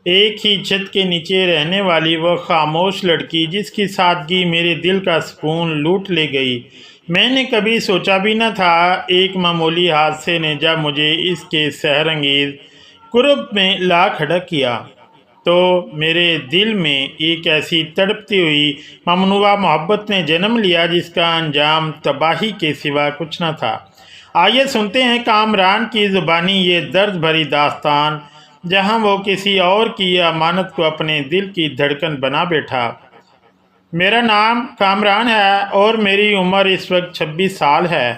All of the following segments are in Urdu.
ایک ہی چھت کے نیچے رہنے والی وہ خاموش لڑکی جس کی سادگی میرے دل کا سکون لوٹ لے گئی۔ میں نے کبھی سوچا بھی نہ تھا ایک معمولی حادثے نے جب مجھے اس کے سحر انگیز قرب میں لا کھڑا کیا تو میرے دل میں ایک ایسی تڑپتی ہوئی ممنوعہ محبت نے جنم لیا جس کا انجام تباہی کے سوا کچھ نہ تھا۔ آئیے سنتے ہیں کامران کی زبانی یہ درد بھری داستان جہاں وہ کسی اور کی امانت کو اپنے دل کی دھڑکن بنا بیٹھا۔ میرا نام کامران ہے اور میری عمر اس وقت 26 سال ہے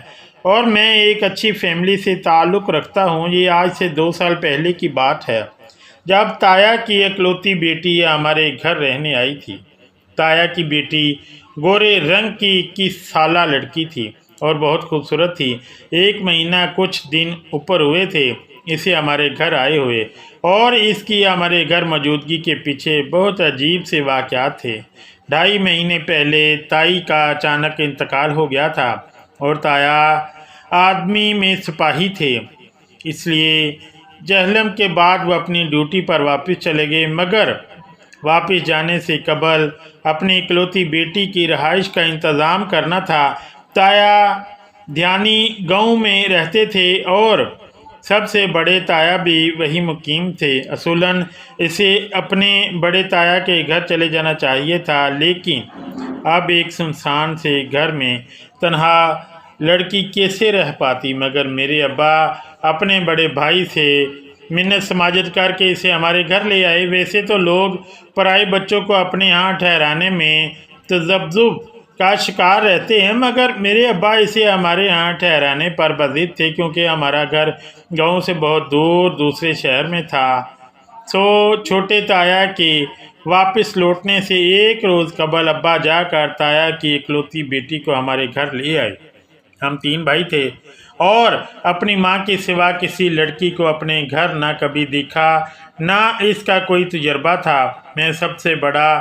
اور میں ایک اچھی فیملی سے تعلق رکھتا ہوں۔ یہ آج سے 2 سال پہلے کی بات ہے جب تایا کی اکلوتی بیٹی ہمارے گھر رہنے آئی تھی۔ تایا کی بیٹی گورے رنگ کی 21 سالہ لڑکی تھی اور بہت خوبصورت تھی۔ 1 مہینہ کچھ دن اوپر ہوئے تھے اسے ہمارے گھر آئے ہوئے اور اس کی ہمارے گھر موجودگی کے پیچھے بہت عجیب سے واقعات تھے۔ 2.5 مہینے پہلے تائی کا اچانک انتقال ہو گیا تھا اور تایا آدمی میں سپاہی تھے، اس لیے جہلم کے بعد وہ اپنی ڈیوٹی پر واپس چلے گئے، مگر واپس جانے سے قبل اپنی اکلوتی بیٹی کی رہائش کا انتظام کرنا تھا۔ تایا دھیانی گاؤں میں رہتے تھے اور سب سے بڑے تایا بھی وہی مقیم تھے۔ اصولاً اسے اپنے بڑے تایا کے گھر چلے جانا چاہیے تھا، لیکن اب ایک سنسان سے گھر میں تنہا لڑکی کیسے رہ پاتی؟ مگر میرے ابا اپنے بڑے بھائی سے منت سماجت کر کے اسے ہمارے گھر لے آئے۔ ویسے تو لوگ پرائے بچوں کو اپنے ہاں ٹھہرانے میں تذبذب کا شکار رہتے ہیں، مگر میرے ابا اسے ہمارے ہاں ٹھہرانے پر بضد تھے کیونکہ ہمارا گھر گاؤں سے بہت دور دوسرے شہر میں تھا۔ چھوٹے تایا کے واپس لوٹنے سے 1 روز قبل ابا جا کر تایا کی اکلوتی بیٹی کو ہمارے گھر لے آئے۔ ہم 3 بھائی تھے اور اپنی ماں کے سوا کسی لڑکی کو اپنے گھر نہ کبھی دیکھا نہ اس کا کوئی تجربہ تھا۔ میں سب سے بڑا،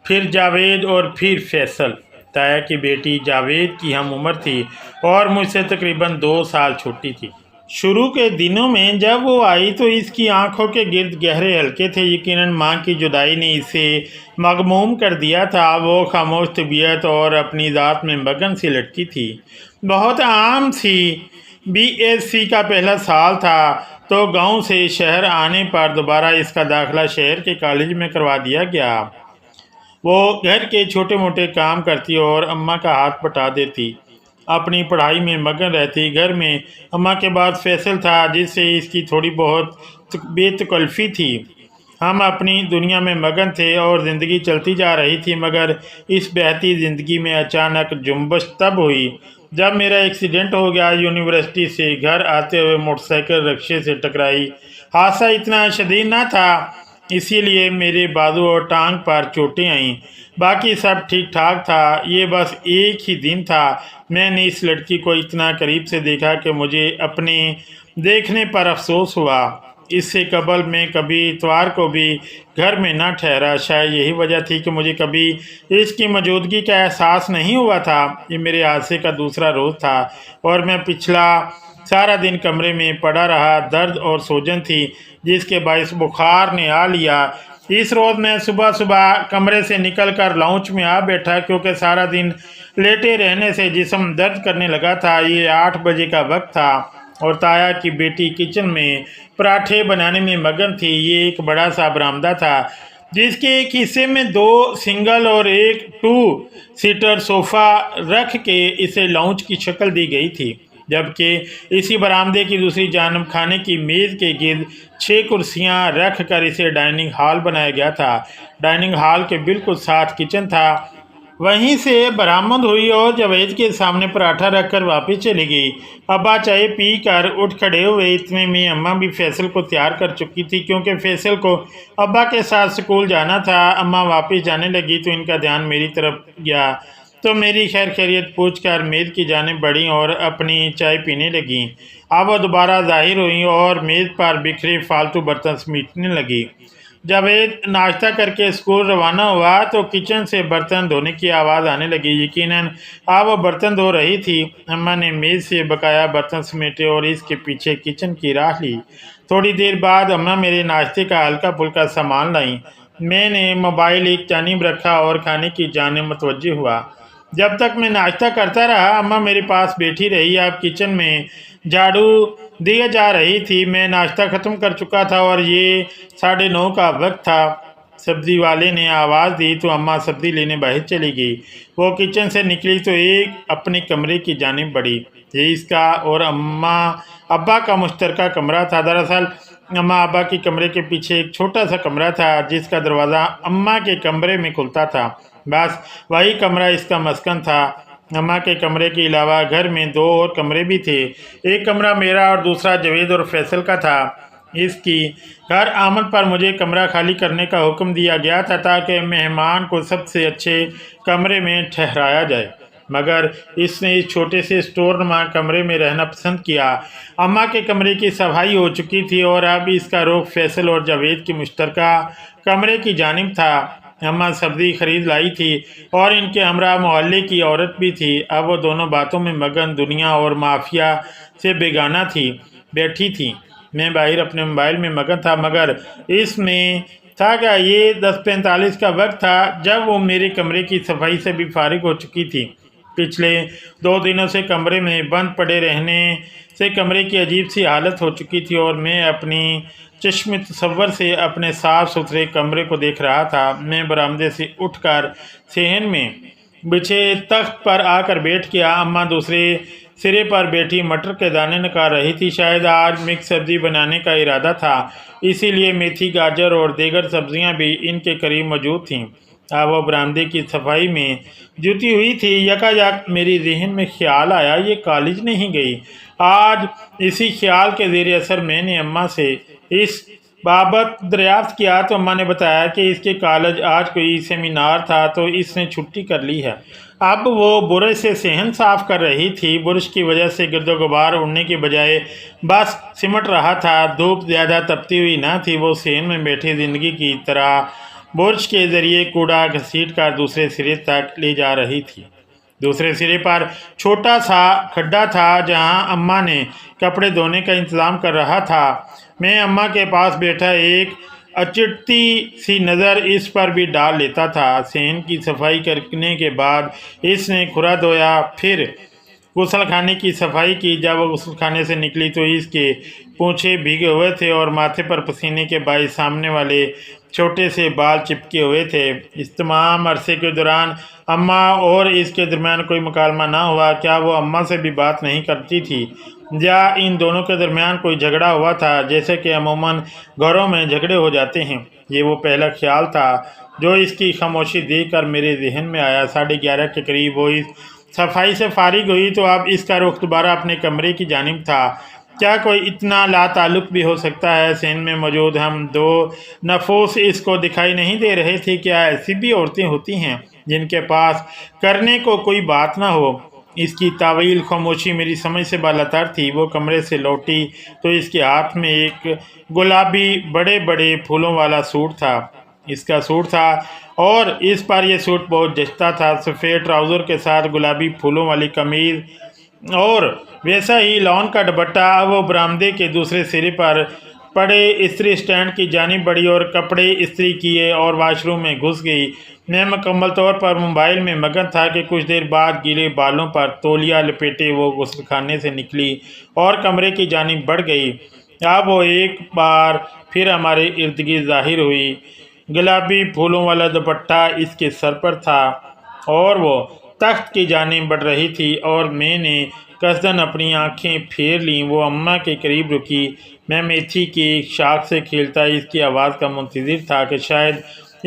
پھر جاوید اور پھر فیصل۔ تایا کی بیٹی جاوید کی ہم عمر تھی اور مجھ سے تقریباً 2 سال چھوٹی تھی۔ شروع کے دنوں میں جب وہ آئی تو اس کی آنکھوں کے گرد گہرے حلقے تھے، یقیناً ماں کی جدائی نے اسے مغموم کر دیا تھا۔ وہ خاموش طبیعت اور اپنی ذات میں مگن سی لڑکی تھی، بہت عام سی۔ BSc کا پہلا سال تھا تو گاؤں سے شہر آنے پر دوبارہ اس کا داخلہ شہر کے کالج میں کروا دیا گیا۔ وہ گھر کے چھوٹے موٹے کام کرتی اور اماں کا ہاتھ بٹا دیتی، اپنی پڑھائی میں مگن رہتی۔ گھر میں اماں کے بعد فیصل تھا جس سے اس کی تھوڑی بہت بے تکلفی تھی۔ ہم اپنی دنیا میں مگن تھے اور زندگی چلتی جا رہی تھی، مگر اس بہتی زندگی میں اچانک جنبش تب ہوئی جب میرا ایکسیڈنٹ ہو گیا۔ یونیورسٹی سے گھر آتے ہوئے موٹر سائیکل رکشے سے ٹکرائی۔ حادثہ اتنا شدید نہ تھا، اسی لیے میرے بازو اور ٹانگ پر چوٹیں آئیں، باقی سب ٹھیک ٹھاک تھا۔ یہ بس ایک ہی دن تھا میں نے اس لڑکی کو اتنا قریب سے دیکھا کہ مجھے اپنے دیکھنے پر افسوس ہوا۔ اس سے قبل میں کبھی اتوار کو بھی گھر میں نہ ٹھہرا، شاید یہی وجہ تھی کہ مجھے کبھی اس کی موجودگی کا احساس نہیں ہوا تھا۔ یہ میرے حادثے کا دوسرا روز تھا اور میں پچھلا سارا دن کمرے میں پڑا رہا۔ درد اور سوجن تھی جس کے باعث بخار نے آ لیا۔ اس روز میں صبح کمرے سے نکل کر لاؤنج میں آ بیٹھا کیونکہ سارا دن لیٹے رہنے سے جسم درد کرنے لگا تھا۔ یہ 8 بجے کا وقت تھا اور تایا کی بیٹی کچن میں پراٹھے بنانے میں مگن تھی۔ یہ ایک بڑا سا برآمدہ تھا جس کے ایک حصے میں 2 سنگل اور ایک 2 سیٹر صوفہ رکھ کے اسے لاؤنج کی شکل دی گئی تھی، جبکہ اسی برآمدے کی دوسری جانب کھانے کی میز کے گرد 6 کرسیاں رکھ کر اسے ڈائننگ ہال بنایا گیا تھا۔ ڈائننگ ہال کے بالکل ساتھ کچن تھا۔ وہیں سے برآمد ہوئی اور جاوید کے سامنے پراٹھا رکھ کر واپس چلی گئی۔ ابا چائے پی کر اٹھ کھڑے ہوئے، اتنے میں اماں بھی فیصل کو تیار کر چکی تھی کیونکہ فیصل کو ابا کے ساتھ اسکول جانا تھا۔ اماں واپس جانے لگی تو ان کا دھیان میری طرف گیا تو میری خیر خیریت پوچھ کر میز کی جانب بڑھیں اور اپنی چائے پینے لگیں۔ اب وہ دوبارہ ظاہر ہوئیں اور میز پر بکھرے فالتو برتن سمیٹنے لگی۔ جاوید ناشتہ کر کے اسکول روانہ ہوا تو کچن سے برتن دھونے کی آواز آنے لگی۔ یقیناً اب وہ برتن دھو رہی تھی۔ اماں نے میز سے بقایا برتن سمیٹے اور اس کے پیچھے کچن کی راہ لی۔ تھوڑی دیر بعد اماں میرے ناشتے کا ہلکا پھلکا سامان لائیں۔ میں نے موبائل ایک جانب رکھا اور کھانے کی جانب متوجہ ہوا۔ جب تک میں ناشتہ کرتا رہا اماں میرے پاس بیٹھی رہی۔ اب کچن میں جھاڑو دیا جا رہی تھی۔ میں ناشتہ ختم کر چکا تھا اور یہ 9:30 کا وقت تھا۔ سبزی والے نے آواز دی تو اماں سبزی لینے باہر چلی گئی۔ وہ کچن سے نکلی تو ایک اپنے کمرے کی جانب بڑھی۔ یہ اس کا اور اماں ابا کا مشترکہ کمرہ تھا۔ دراصل اماں ابا کے کمرے کے پیچھے ایک چھوٹا سا کمرہ تھا جس کا دروازہ اماں کے کمرے میں کھلتا تھا۔ بس وہی کمرہ اس کا مسکن تھا۔ اماں کے کمرے کے علاوہ گھر میں 2 اور کمرے بھی تھے۔ ایک کمرہ میرا اور دوسرا جاوید اور فیصل کا تھا۔ اس کی گھر آمد پر مجھے کمرہ خالی کرنے کا حکم دیا گیا تھا تاکہ مہمان کو سب سے اچھے کمرے میں ٹھہرایا جائے، مگر اس نے اس چھوٹے سے اسٹور نما کمرے میں رہنا پسند کیا۔ اماں کے کمرے کی صفائی ہو چکی تھی اور اب اس کا رخ فیصل اور جاوید کے مشترکہ کمرے کی جانب تھا۔ اماں سبزی خرید لائی تھی اور ان کے ہمراہ محلے کی عورت بھی تھی۔ اب وہ دونوں باتوں میں مگن، دنیا اور مافیا سے بیگانہ بیٹھی تھی۔ میں باہر اپنے موبائل میں مگن تھا، مگر اس میں تھا کہ یہ 10:45 کا وقت تھا جب وہ میرے کمرے کی صفائی سے بھی فارغ ہو چکی تھی۔ پچھلے 2 دنوں سے کمرے میں بند پڑے رہنے سے کمرے کی عجیب سی حالت ہو چکی تھی اور میں اپنی چشم تصور سے اپنے صاف ستھرے کمرے کو دیکھ رہا تھا۔ میں برآمدے سے اٹھ کر صحن میں بچھے تخت پر آ کر بیٹھ گیا۔ اماں دوسرے سرے پر بیٹھی مٹر کے دانے نکال رہی تھی۔ شاید آج مکس سبزی بنانے کا ارادہ تھا، اسی لیے میتھی، گاجر اور دیگر سبزیاں بھی ان کے قریب موجود تھیں۔ اب وہ برآمدے کی صفائی میں جتی ہوئی تھی۔ یکایک میری ذہن میں خیال آیا، یہ کالج نہیں گئی۔ آج اسی خیال کے زیر اثر میں نے اماں سے اس بابت دریافت کیا تو اماں نے بتایا کہ اس کے کالج آج کوئی سیمینار تھا تو اس نے چھٹی کر لی ہے۔ اب وہ برش سے صحن صاف کر رہی تھی۔ برش کی وجہ سے گرد و غبار اڑنے کے بجائے بس سمٹ رہا تھا۔ دھوپ زیادہ تپتی ہوئی نہ تھی۔ وہ صحن میں بیٹھی زندگی کی طرح برش کے ذریعے کوڑا گھسیٹ کر دوسرے سرے تک لے جا رہی تھی۔ دوسرے سرے پر چھوٹا سا کھڈا تھا جہاں اماں نے کپڑے دھونے کا انتظام کر رہا تھا۔ میں اماں کے پاس بیٹھا ایک اچٹتی سی نظر اس پر بھی ڈال لیتا تھا۔ صحن کی صفائی کرنے کے بعد اس نے کھرا دھویا، پھر غسل خانے کی صفائی کی۔ جب وہ غسل خانے سے نکلی تو اس کے پونچھے بھیگے ہوئے تھے اور ماتھے پر پسینے کے باعث سامنے والے چھوٹے سے بال چپکے ہوئے تھے۔ اس تمام عرصے کے دوران اماں اور اس کے درمیان کوئی مکالمہ نہ ہوا۔ کیا وہ اماں سے بھی بات نہیں کرتی تھی یا ان دونوں کے درمیان کوئی جھگڑا ہوا تھا، جیسے کہ عموماً گھروں میں جھگڑے ہو جاتے ہیں؟ یہ وہ پہلا خیال تھا جو اس کی خاموشی دیکھ کر میرے ذہن میں آیا۔ 11:30 کے قریب وہ اس صفائی سے فارغ ہوئی تو اب اس کا رخ دوبارہ اپنے کمرے کی جانب تھا۔ کیا کوئی اتنا لا تعلق بھی ہو سکتا ہے؟ صحن میں موجود ہم 2 نفوس اس کو دکھائی نہیں دے رہے تھے۔ کیا ایسی بھی عورتیں ہوتی ہیں جن کے پاس کرنے کو کوئی بات نہ ہو؟ اس کی طویل خاموشی میری سمجھ سے بالاتر تھی۔ وہ کمرے سے لوٹی تو اس کے ہاتھ میں ایک گلابی بڑے بڑے پھولوں والا سوٹ تھا۔ اس کا سوٹ تھا اور اس پر یہ سوٹ بہت جچتا تھا۔ سفید ٹراؤزر کے ساتھ گلابی پھولوں والی قمیض اور ویسا ہی لون کا دوپٹہ۔ وہ برآمدے کے دوسرے سرے پر پڑے استری اسٹینڈ کی جانب بڑھی اور کپڑے استری کیے اور واش روم میں گھس گئی۔ میں مکمل طور پر موبائل میں مگن تھا کہ کچھ دیر بعد گیلے بالوں پر تولیہ لپیٹے وہ غسل خانے سے نکلی اور کمرے کی جانب بڑھ گئی۔ اب وہ ایک بار پھر ہمارے ارد گرد ظاہر ہوئی۔ گلابی پھولوں والا دوپٹہ اس کے سر پر تھا اور وہ تخت کی جانب بڑھ رہی تھی اور میں نے قصداً اپنی آنکھیں پھیر لیں۔ وہ اماں کے قریب رکی۔ میں میتھی کی ایک شاخ سے کھیلتا اس کی آواز کا منتظر تھا کہ شاید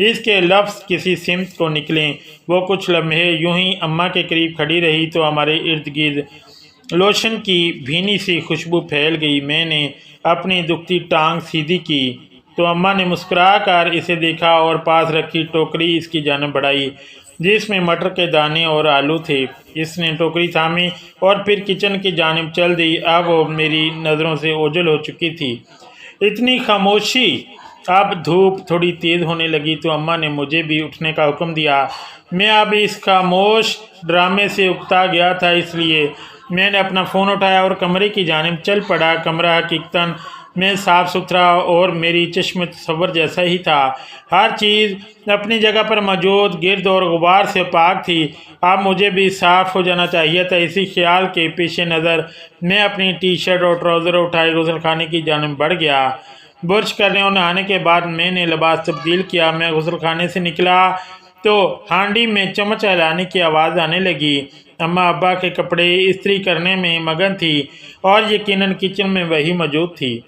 اس کے لفظ کسی سمت کو نکلیں۔ وہ کچھ لمحے یوں ہی اماں کے قریب کھڑی رہی تو ہمارے ارد گرد لوشن کی بھینی سی خوشبو پھیل گئی۔ میں نے اپنی دکھتی ٹانگ سیدھی کی تو اماں نے مسکرا کر اسے دیکھا اور پاس رکھی ٹوکری اس کی جانب بڑھائی جس میں مٹر کے دانے اور آلو تھے۔ اس نے ٹوکری تھامی اور پھر کچن کی جانب چل دی۔ اب وہ میری نظروں سے اوجھل ہو چکی تھی۔ اتنی خاموشی۔ اب دھوپ تھوڑی تیز ہونے لگی تو اماں نے مجھے بھی اٹھنے کا حکم دیا۔ میں اب اس خاموش ڈرامے سے اکتا گیا تھا، اس لیے میں نے اپنا فون اٹھایا اور کمرے کی جانب چل پڑا۔ کمرہ حقیقتاً میں صاف ستھرا اور میری چشم تصور جیسا ہی تھا۔ ہر چیز اپنی جگہ پر موجود، گرد اور غبار سے پاک تھی۔ اب مجھے بھی صاف ہو جانا چاہیے تھا۔ اسی خیال کے پیش نظر میں اپنی ٹی شرٹ اور ٹراؤزر اٹھائے غسل خانے کی جانب بڑھ گیا۔ برش کرنے اور نہانے کے بعد میں نے لباس تبدیل کیا۔ میں غسل خانے سے نکلا تو ہانڈی میں چمچ ہلانے کی آواز آنے لگی۔ اماں ابا کے کپڑے استری کرنے میں مگن تھی اور یقیناً کچن میں وہی موجود تھی۔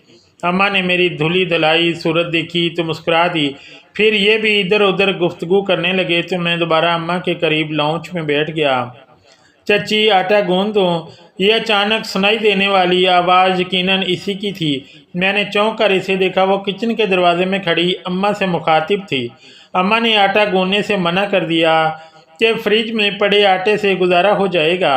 اماں نے میری دھلی دھلائی صورت دیکھی تو مسکرا دی، پھر یہ بھی ادھر ادھر گفتگو کرنے لگے تو میں دوبارہ اماں کے قریب لاؤنج میں بیٹھ گیا۔ چچی آٹا گوندھ دو، یہ اچانک سنائی دینے والی آواز یقیناً اسی کی تھی۔ میں نے چونک کر اسے دیکھا، وہ کچن کے دروازے میں کھڑی اماں سے مخاطب تھی۔ اماں نے آٹا گوندنے سے منع کر دیا کہ فریج میں پڑے آٹے سے گزارا ہو جائے گا۔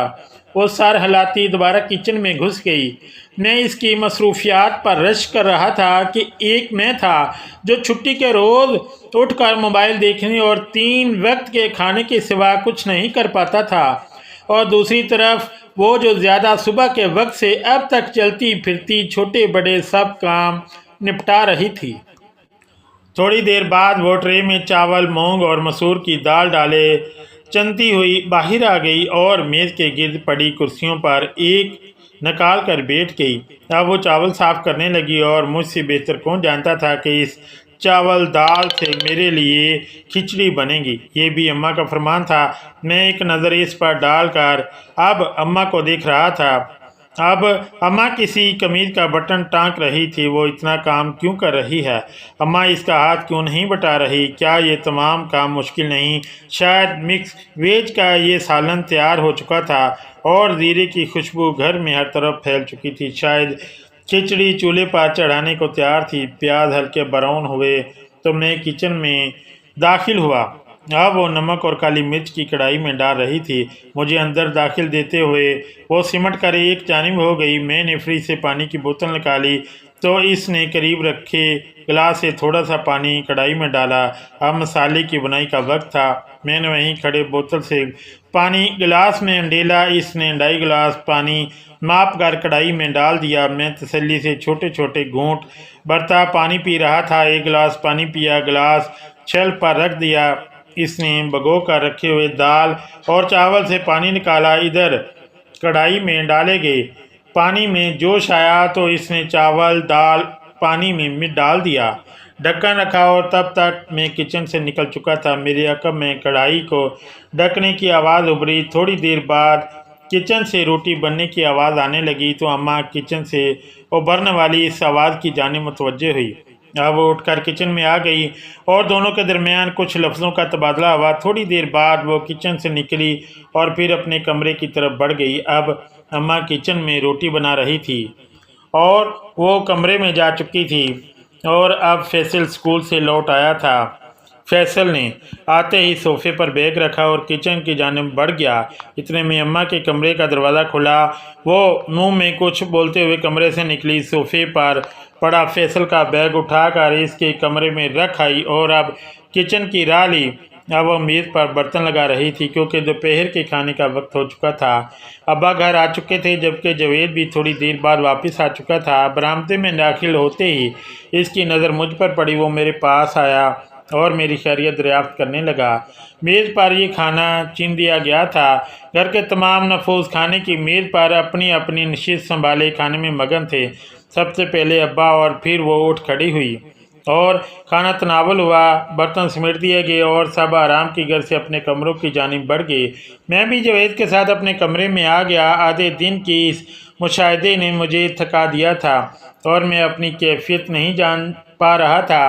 وہ سر ہلاتی دوبارہ کچن میں گھس گئی۔ میں اس کی مصروفیات پر رشک کر رہا تھا کہ ایک میں تھا جو چھٹی کے روز اٹھ کر موبائل دیکھنے اور 3 وقت کے کھانے کے سوا کچھ نہیں کر پاتا تھا، اور دوسری طرف وہ جو زیادہ صبح کے وقت سے اب تک چلتی پھرتی چھوٹے بڑے سب کام نپٹا رہی تھی۔ تھوڑی دیر بعد وہ ٹرے میں چاول، مونگ اور مسور کی دال ڈالے چنتی ہوئی باہر آ گئی اور میز کے گرد پڑی کرسیوں پر ایک نکال کر بیٹھ گئی۔ اب وہ چاول صاف کرنے لگی اور مجھ سے بہتر کون جانتا تھا کہ اس چاول دال سے میرے لیے کھچڑی بنے گی۔ یہ بھی اماں کا فرمان تھا۔ میں ایک نظر اس پر ڈال کر اب اماں کو دیکھ رہا تھا۔ اب اماں کسی قمیض کا بٹن ٹانک رہی تھی۔ وہ اتنا کام کیوں کر رہی ہے؟ اماں اس کا ہاتھ کیوں نہیں بٹا رہی؟ کیا یہ تمام کام مشکل نہیں؟ شاید مکس ویج کا یہ سالن تیار ہو چکا تھا اور زیرے کی خوشبو گھر میں ہر طرف پھیل چکی تھی۔ شاید کھچڑی چولہے پر چڑھانے کو تیار تھی۔ پیاز ہلکے براؤن ہوئے تو میں کچن میں داخل ہوا۔ اب وہ نمک اور کالی مرچ کی کڑھائی میں ڈال رہی تھی۔ مجھے اندر داخل دیتے ہوئے وہ سمٹ کر ایک جانب ہو گئی۔ میں نے فریج سے پانی کی بوتل نکالی تو اس نے قریب رکھے گلاس سے تھوڑا سا پانی کڑھائی میں ڈالا۔ اب مسالے کی بنائی کا وقت تھا۔ میں نے وہیں کھڑے بوتل سے پانی گلاس میں ڈالا۔ اس نے 2.5 گلاس پانی ماپ کر کڑھائی میں ڈال دیا۔ میں تسلی سے چھوٹے چھوٹے گھونٹ بھرتا پانی پی رہا تھا۔ 1 گلاس پانی پیا، گلاس شیلف پر رکھ دیا۔ اس نے بھگو کر رکھے ہوئے دال اور چاول سے پانی نکالا، ادھر کڑھائی میں ڈالے گئے۔ پانی میں جوش آیا تو اس نے چاول دال پانی میں ڈال دیا، ڈھکن رکھا اور تب تک میں کچن سے نکل چکا تھا۔ میرے عقب میں کڑھائی کو ڈھکنے کی آواز ابھری۔ تھوڑی دیر بعد کچن سے روٹی بننے کی آواز آنے لگی تو اماں کچن سے ابھرنے والی اس آواز کی جانب متوجہ ہوئی۔ اب وہ اٹھ کر کچن میں آ گئی اور دونوں کے درمیان کچھ لفظوں کا تبادلہ ہوا۔ تھوڑی دیر بعد وہ کچن سے نکلی اور پھر اپنے کمرے کی طرف بڑھ گئی۔ اب اماں کچن میں روٹی بنا رہی تھی اور وہ کمرے میں جا چکی تھی، اور اب فیصل اسکول سے لوٹ آیا تھا۔ فیصل نے آتے ہی صوفے پر بیگ رکھا اور کچن کی جانب بڑھ گیا۔ اتنے میں اماں کے کمرے کا دروازہ کھلا۔ وہ منہ میں کچھ بولتے ہوئے کمرے سے نکلی، صوفے پر پڑا فیصل کا بیگ اٹھا کر اس کے کمرے میں رکھ آئی اور اب کچن کی راہ لی۔ اب وہ میز پر برتن لگا رہی تھی کیونکہ دوپہر کے کھانے کا وقت ہو چکا تھا۔ ابا گھر آ چکے تھے جبکہ جاوید بھی تھوڑی دیر بعد واپس آ چکا تھا۔ برآمدے میں داخل ہوتے ہی اس کی نظر مجھ پر پڑی۔ وہ میرے پاس آیا اور میری خیریت دریافت کرنے لگا۔ میز پر یہ کھانا چن دیا گیا تھا۔ گھر کے تمام نفوذ کھانے کی میز پر اپنی اپنی نشست سنبھالے کھانے میں مگن تھے۔ سب سے پہلے ابا اور پھر وہ اٹھ کھڑی ہوئی اور کھانا تناول ہوا، برتن سمیٹ دیے گئے اور سب آرام کی گر سے اپنے کمروں کی جانب بڑھ گئے۔ میں بھی جاوید کے ساتھ اپنے کمرے میں آ گیا۔ آدھے دن کی اس مشاہدے نے مجھے تھکا دیا تھا اور میں اپنی کیفیت نہیں جان پا رہا تھا۔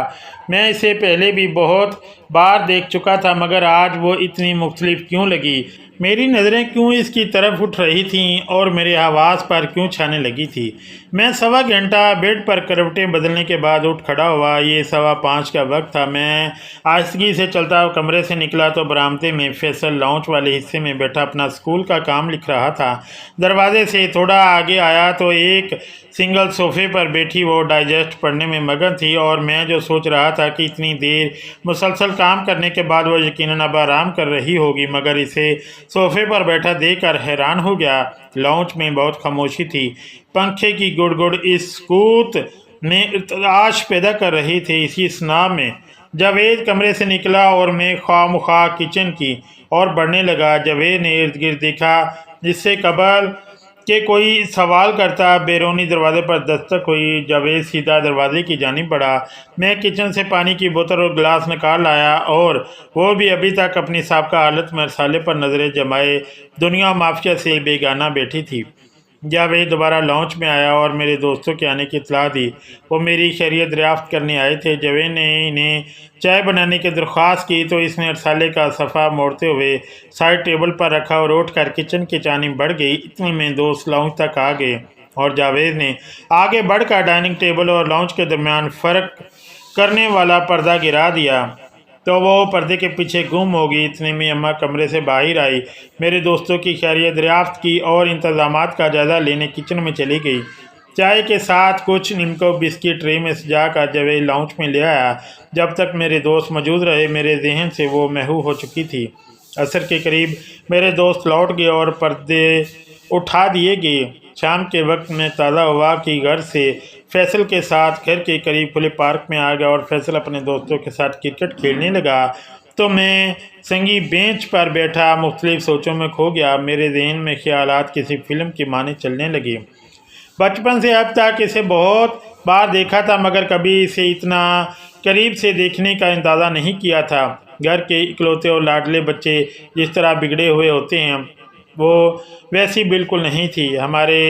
میں اسے پہلے بھی بہت بار دیکھ چکا تھا مگر آج وہ اتنی مختلف کیوں لگی؟ میری نظریں کیوں اس کی طرف اٹھ رہی تھیں اور میرے حواس پر کیوں چھانے لگی تھی؟ میں 1.25 گھنٹہ بیڈ پر کروٹیں بدلنے کے بعد اٹھ کھڑا ہوا۔ یہ 5:15 کا وقت تھا۔ میں آہستگی سے چلتا ہوا کمرے سے نکلا تو برآمدے میں فیصل لاؤنج والے حصے میں بیٹھا اپنا اسکول کا کام لکھ رہا تھا۔ دروازے سے تھوڑا آگے آیا تو ایک سنگل صوفے پر بیٹھی وہ ڈائجسٹ پڑھنے میں مگن تھی، اور میں جو سوچ رہا تھا کہ اتنی دیر مسلسل کام کرنے کے بعد وہ یقیناً اب آرام کر رہی ہوگی، مگر اسے صوفے پر بیٹھا دیکھ کر حیران ہو گیا۔ لاؤنج میں بہت خاموشی تھی۔ پنکھے کی گڑ گڑ اس سکوت میں ارتعاش پیدا کر رہی تھی۔ اسی اثناء میں جاوید کمرے سے نکلا اور میں خواہ مخواہ کچن کی اور بڑھنے لگا۔ جاوید نے ارد گرد دیکھا، جس سے قبل کہ کوئی سوال کرتا بیرونی دروازے پر دستک ہوئی۔ جاوید سیدھا دروازے کی جانب بڑھا۔ میں کچن سے پانی کی بوتل اور گلاس نکال لایا، اور وہ بھی ابھی تک اپنی سابقہ حالت میں رسالے پر نظریں جمائے دنیا مافیا سے بیگانہ بیٹھی تھی۔ جاوید دوبارہ لانچ میں آیا اور میرے دوستوں کے آنے کی اطلاع دی۔ وہ میری خیریت دریافت کرنے آئے تھے۔ جاوید نے انہیں چائے بنانے کی درخواست کی تو اس نے رسالے کا صفحہ موڑتے ہوئے سائڈ ٹیبل پر رکھا اور اٹھ کر کچن کی جانب بڑھ گئی۔ اتنے میں دوست لانچ تک آ گئے اور جاوید نے آگے بڑھ کر ڈائننگ ٹیبل اور لانچ کے درمیان فرق کرنے والا پردہ گرا دیا تو وہ پردے کے پیچھے گم ہو گئی۔ اتنے میں اماں کمرے سے باہر آئی، میرے دوستوں کی خیریت دریافت کی اور انتظامات کا جائزہ لینے کچن میں چلی گئی۔ چائے کے ساتھ کچھ نمکو بسکٹ ٹرے میں سجا کر جاوید لانچ میں لے آیا۔ جب تک میرے دوست موجود رہے میرے ذہن سے وہ محو ہو چکی تھی۔ عصر کے قریب میرے دوست لوٹ گئے اور پردے اٹھا دیے گئے۔ شام کے وقت میں تازہ ہوا کی غرض سے فیصل کے ساتھ گھر کے قریب کھلے پارک میں آ گیا اور فیصل اپنے دوستوں کے ساتھ کرکٹ کھیلنے لگا تو میں سنگی بینچ پر بیٹھا مختلف سوچوں میں کھو گیا۔ میرے ذہن میں خیالات کسی فلم کی مانند چلنے لگے۔ بچپن سے اب تک اسے بہت بار دیکھا تھا، مگر کبھی اسے اتنا قریب سے دیکھنے کا اندازہ نہیں کیا تھا۔ گھر کے اکلوتے اور لاڈلے بچے جس طرح بگڑے ہوئے ہوتے ہیں، وہ ویسی بالکل نہیں تھی۔ ہمارے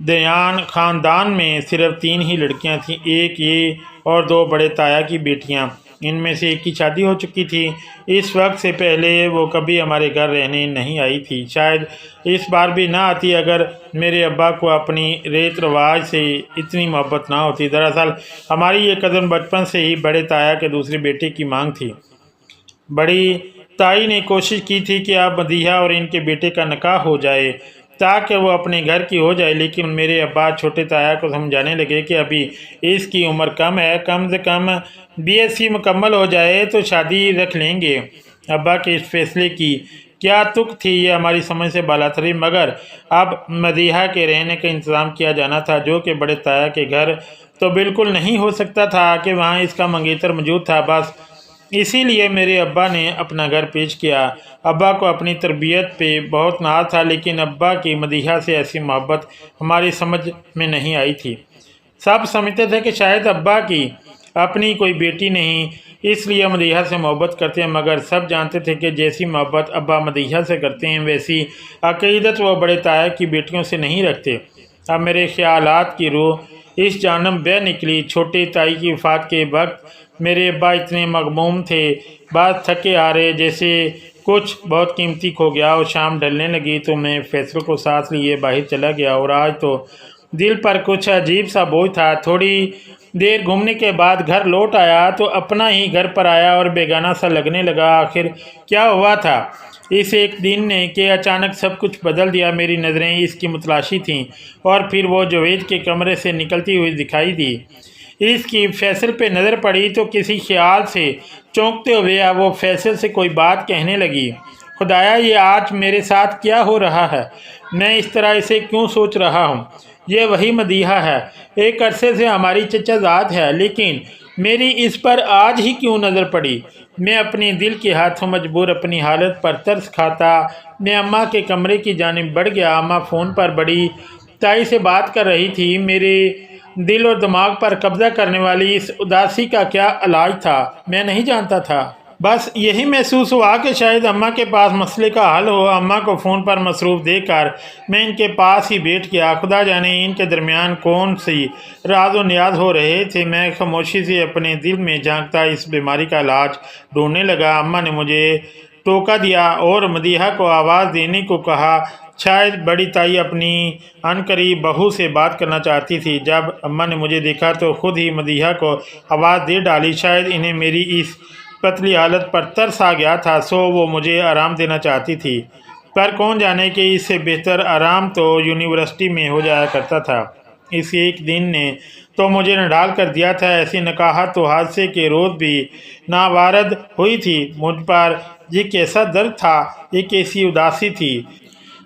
دیان خاندان میں صرف 3 ہی لڑکیاں تھیں، ایک یہ اور 2 بڑے تایا کی بیٹیاں۔ ان میں سے ایک کی شادی ہو چکی تھی۔ اس وقت سے پہلے وہ کبھی ہمارے گھر رہنے نہیں آئی تھی، شاید اس بار بھی نہ آتی اگر میرے ابا کو اپنی ریت رواج سے اتنی محبت نہ ہوتی۔ دراصل ہماری یہ کزن بچپن سے ہی بڑے تایا کے دوسرے بیٹے کی مانگ تھی۔ بڑی تائی نے کوشش کی تھی کہ اب مدیحہ اور ان کے بیٹے کا نکاح ہو جائے تاکہ وہ اپنے گھر کی ہو جائے، لیکن میرے ابا چھوٹے تایا کو سمجھانے لگے کہ ابھی اس کی عمر کم ہے، کم سے کم BSc مکمل ہو جائے تو شادی رکھ لیں گے۔ ابا کے اس فیصلے کی کیا تک تھی یہ ہماری سمجھ سے بالاتر تھی، مگر اب مدیحہ کے رہنے کا انتظام کیا جانا تھا، جو کہ بڑے تایا کے گھر تو بالکل نہیں ہو سکتا تھا کہ وہاں اس کا منگیتر موجود تھا۔ بس اسی لیے میرے ابا نے اپنا گھر پیش کیا۔ ابا کو اپنی تربیت پہ بہت ناز تھا، لیکن ابا کی مدیحہ سے ایسی محبت ہماری سمجھ میں نہیں آئی تھی۔ سب سمجھتے تھے کہ شاید ابا کی اپنی کوئی بیٹی نہیں، اس لیے مدیحہ سے محبت کرتے ہیں، مگر سب جانتے تھے کہ جیسی محبت ابا مدیحہ سے کرتے ہیں ویسی عقیدت وہ بڑے تایا کی بیٹیوں سے نہیں رکھتے۔ اب میرے خیالات کی روح اس جانب بہ نکلی۔ چھوٹی تائی کی وفات کے وقت میرے ابا اتنے مغموم تھے، بعض تھکے آ رہے جیسے کچھ بہت قیمتی کھو گیا، اور شام ڈھلنے لگی تو میں فیصل کو ساتھ لیے باہر چلا گیا، اور آج تو دل پر کچھ عجیب سا بوجھ تھا۔ تھوڑی دیر گھومنے کے بعد گھر لوٹ آیا تو اپنا ہی گھر پر آیا اور بیگانہ سا لگنے لگا۔ آخر کیا ہوا تھا اس ایک دن نے کہ اچانک سب کچھ بدل دیا۔ میری نظریں اس کی متلاشی تھیں، اور پھر وہ جاوید کے کمرے سے نکلتی ہوئی دکھائی دی۔ اس کی فیصل پہ نظر پڑی تو کسی خیال سے چونکتے ہوئے وہ فیصل سے کوئی بات کہنے لگی۔ خدایا، یہ آج میرے ساتھ کیا ہو رہا ہے؟ میں اس طرح اسے کیوں سوچ رہا ہوں؟ یہ وہی مدیحہ ہے، ایک عرصے سے ہماری چچا زاد ہے، لیکن میری اس پر آج ہی کیوں نظر پڑی؟ میں اپنے دل کے ہاتھوں مجبور اپنی حالت پر ترس کھاتا میں اماں کے کمرے کی جانب بڑھ گیا۔ اماں فون پر بڑی تائی سے بات کر رہی تھی۔ میرے دل اور دماغ پر قبضہ کرنے والی اس اداسی کا کیا علاج تھا میں نہیں جانتا تھا۔ بس یہی محسوس ہوا کہ شاید اماں کے پاس مسئلے کا حل ہو۔ اماں کو فون پر مصروف دیکھ کر میں ان کے پاس ہی بیٹھ گیا۔ خدا جانے ان کے درمیان کون سی راز و نیاز ہو رہے تھے۔ میں خاموشی سے اپنے دل میں جھانکتا اس بیماری کا علاج ڈھونڈنے لگا۔ اماں نے مجھے ٹوکا دیا اور مدیحہ کو آواز دینے کو کہا۔ شاید بڑی تائی اپنی عنقریب بہو سے بات کرنا چاہتی تھی۔ جب اماں نے مجھے دیکھا تو خود ہی مدیحہ کو آواز دے ڈالی۔ شاید انہیں میری اس پتلی حالت پر ترس آ گیا تھا، سو وہ مجھے آرام دینا چاہتی تھی، پر کون جانے کہ اس سے بہتر آرام تو یونیورسٹی میں ہو جایا کرتا تھا۔ اس ایک دن نے تو مجھے نڈال کر دیا تھا۔ ایسی نکاحت تو حادثے کے روز بھی ناوارد ہوئی تھی۔ مجھ پر یہ کیسا درد تھا، یہ کیسی اداسی تھی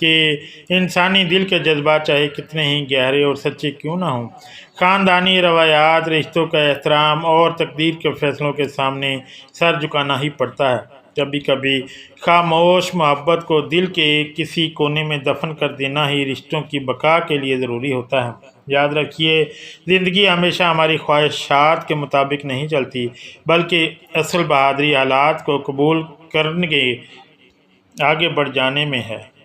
کہ انسانی دل کے جذبات چاہے کتنے ہی گہرے اور سچے کیوں نہ ہوں، خاندانی روایات، رشتوں کا احترام اور تقدیر کے فیصلوں کے سامنے سر جھکانا ہی پڑتا ہے۔ کبھی کبھی خاموش محبت کو دل کے کسی کونے میں دفن کر دینا ہی رشتوں کی بقا کے لیے ضروری ہوتا ہے۔ یاد رکھیے، زندگی ہمیشہ ہماری خواہشات کے مطابق نہیں چلتی، بلکہ اصل بہادری حالات کو قبول کرنے کے آگے بڑھ جانے میں ہے۔